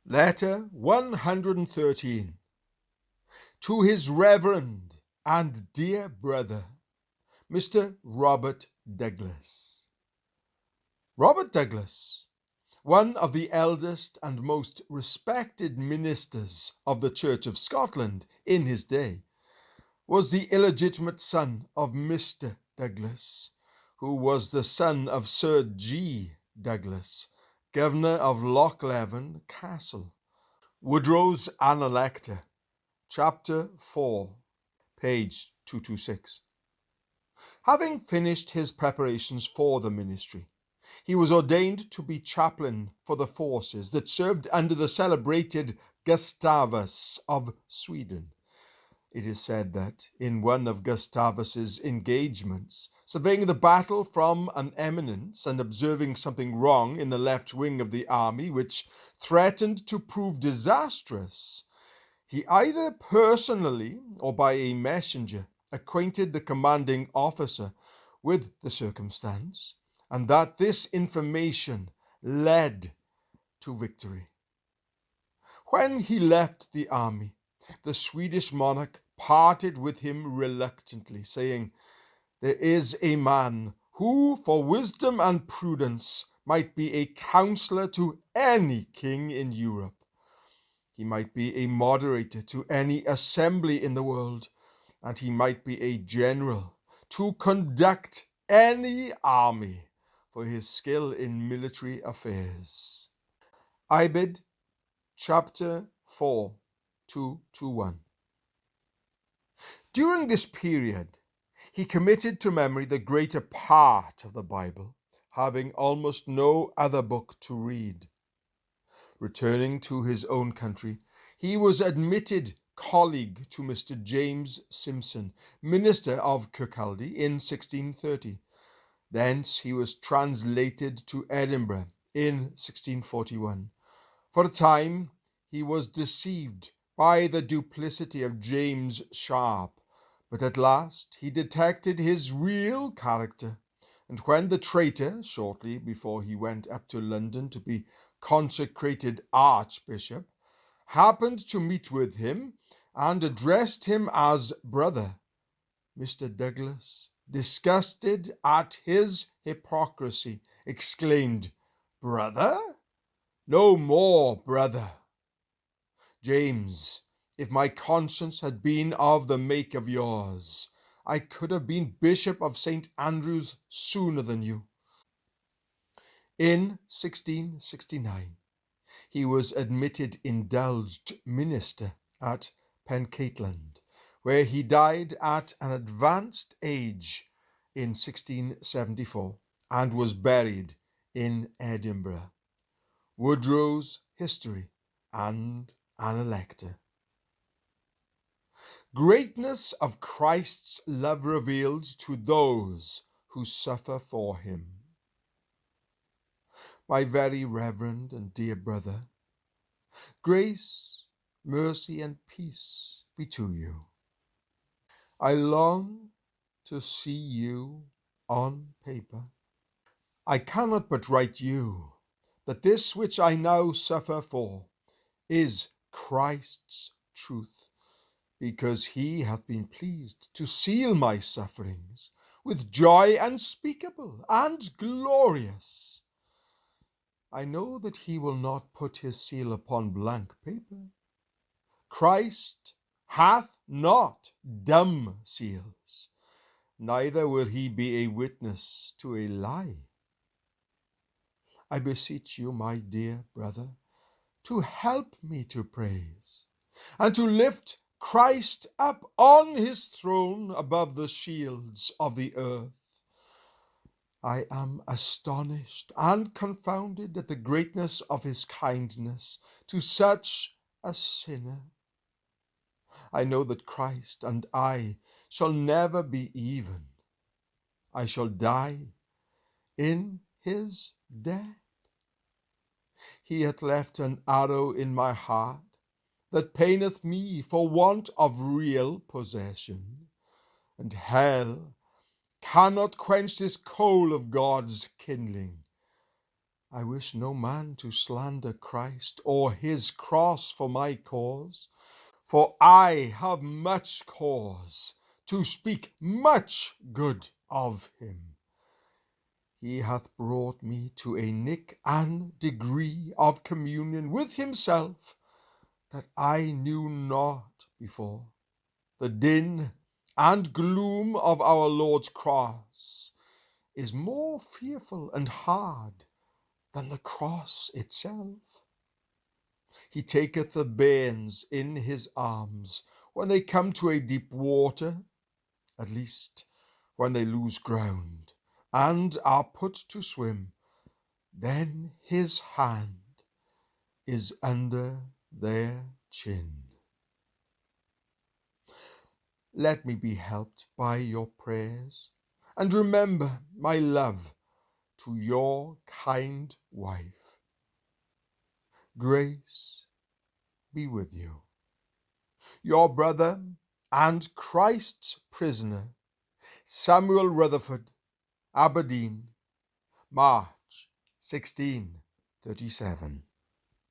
Letter 113. To His Reverend and dear brother, Mr. Robert Douglas. Robert Douglas, one of the eldest and most respected ministers of the Church of Scotland in his day, was the illegitimate son of Mr. Douglas, who was the son of Sir G. Douglas, Governor of Lochleven Castle. Woodrow's Analecta, Chapter 4, page 226. Having finished his preparations for the ministry, he was ordained to be chaplain for the forces that served under the celebrated Gustavus of Sweden. It is said that in one of Gustavus's engagements, surveying the battle from an eminence and observing something wrong in the left wing of the army which threatened to prove disastrous, he either personally or by a messenger acquainted the commanding officer with the circumstance, and that this information led to victory. When he left the army, the Swedish monarch parted with him reluctantly, saying, "There is a man who, for wisdom and prudence, might be a counselor to any king in Europe. He might be a moderator to any assembly in the world, and he might be a general to conduct any army for his skill in military affairs." Ibid, chapter 4, 221. During this period, he committed to memory the greater part of the Bible, having almost no other book to read. Returning to his own country, he was admitted colleague to Mr. James Simpson, minister of Kirkcaldy, in 1630. Thence he was translated to Edinburgh in 1641. For a time he was deceived by the duplicity of James Sharp, but at last he detected his real character, and when the traitor, shortly before he went up to London to be consecrated archbishop, happened to meet with him and addressed him as brother, Mr. Douglas, disgusted at his hypocrisy, exclaimed, "Brother? No more brother. James, if my conscience had been of the make of yours, I could have been Bishop of St. Andrew's sooner than you." In 1669, he was admitted indulged minister at Pencaitland, where he died at an advanced age in 1674, and was buried in Edinburgh. Woodrow's History and Analecta. Greatness of Christ's love revealed to those who suffer for him. My very reverend and dear brother, grace, mercy, and peace be to you. I long to see you on paper. I cannot but write you that this which I now suffer for is Christ's truth, because he hath been pleased to seal my sufferings with joy unspeakable and glorious. I know that he will not put his seal upon blank paper. Christ hath not dumb seals, neither will he be a witness to a lie. I beseech you, my dear brother, to help me to praise, and to lift Christ up on his throne above the shields of the earth. I am astonished and confounded at the greatness of his kindness to such a sinner. I know that Christ and I shall never be even. I shall die in his death. He hath left an arrow in my heart that paineth me for want of real possession, and hell cannot quench this coal of God's kindling. I wish no man to slander Christ or his cross for my cause, for I have much cause to speak much good of him. He hath brought me to a nick and degree of communion with himself that I knew not before. The din and gloom of our Lord's cross is more fearful and hard than the cross itself. He taketh the bairns in his arms when they come to a deep water, at least when they lose ground and are put to swim. Then his hand is under their chin. Let me be helped by your prayers, and remember my love to your kind wife. Grace be with you. Your brother and Christ's prisoner, Samuel Rutherford, Aberdeen, March 1637.